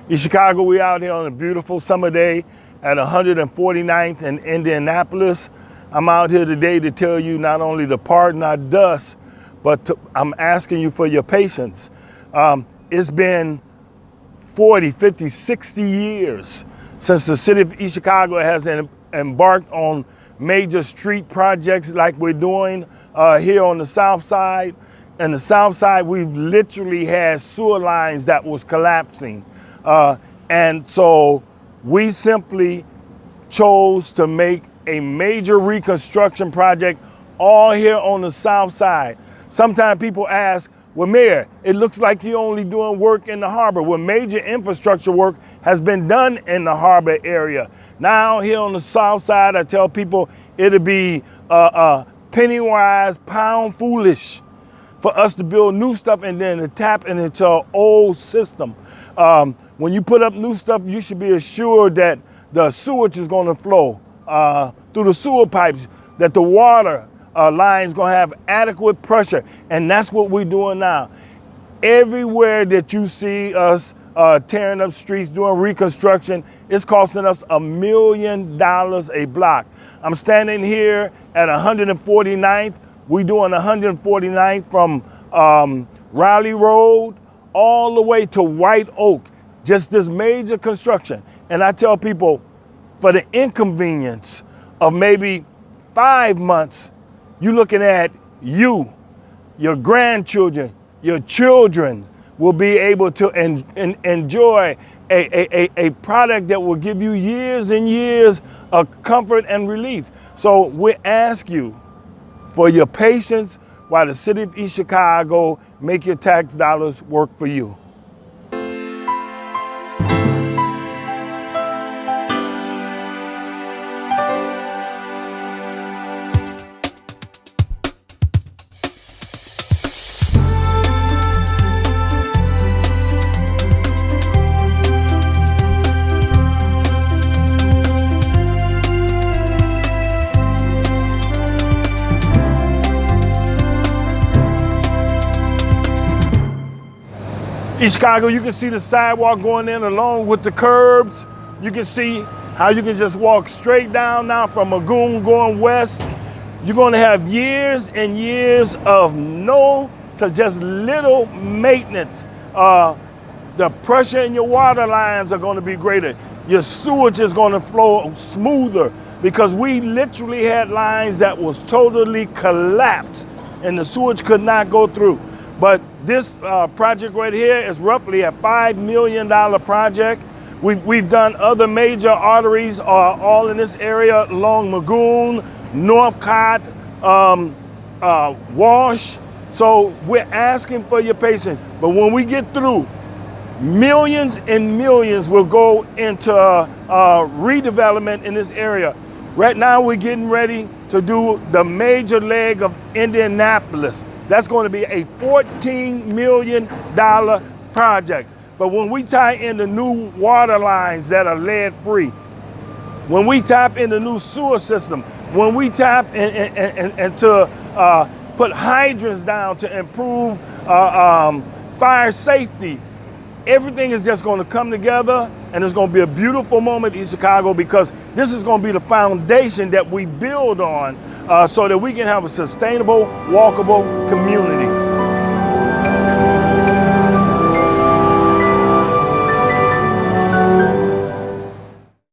In Chicago, we out here on a beautiful summer day at 149th and Indianapolis. I'm out here today to tell you not only to pardon our dust, but I'm asking you for your patience. It's been 40, 50, 60 years since the city of East Chicago has embarked on major street projects like we're doing here on the south side. And the south side, we've literally had sewer lines that was collapsing. And so we simply chose to make a major reconstruction project all here on the south side. Sometimes people ask, well, Mayor, it looks like you're only doing work in the harbor. Well, major infrastructure work has been done in the harbor area. Now here on the south side, I tell people it'll be penny wise, pound foolish for us to build new stuff and then to tap into an old system. When you put up new stuff, you should be assured that the sewage is going to flow through the sewer pipes, that the water line's going to have adequate pressure. And that's what we're doing now. Everywhere that you see us tearing up streets, doing reconstruction, it's costing us $1 million a block. I'm standing here at 149th. We're doing 149th from Raleigh Road all the way to White Oak. Just this major construction. And I tell people, for the inconvenience of maybe 5 months, you're looking at you, your grandchildren, your children will be able to enjoy a product that will give you years and years of comfort and relief. So we ask you for your patience while the city of East Chicago make your tax dollars work for you. East Chicago, you can see the sidewalk going in along with the curbs. You can see how you can just walk straight down now from Magoon going west. You're going to have years and years of no to just little maintenance. The pressure in your water lines are going to be greater. Your sewage is going to flow smoother because we literally had lines that was totally collapsed and the sewage could not go through. But this project right here is roughly a $5 million project. We've done other major arteries all in this area along Magoon, Northcott, Wash. So we're asking for your patience. But when we get through, millions and millions will go into redevelopment in this area. Right now we're getting ready to do the major leg of Indianapolis. That's going to be a $14 million project. But when we tie in the new water lines that are lead free, when we tap in the new sewer system, when we tap in to put hydrants down to improve fire safety, everything is just going to come together, and it's going to be a beautiful moment in Chicago because this is going to be the foundation that we build on so that we can have a sustainable, walkable community.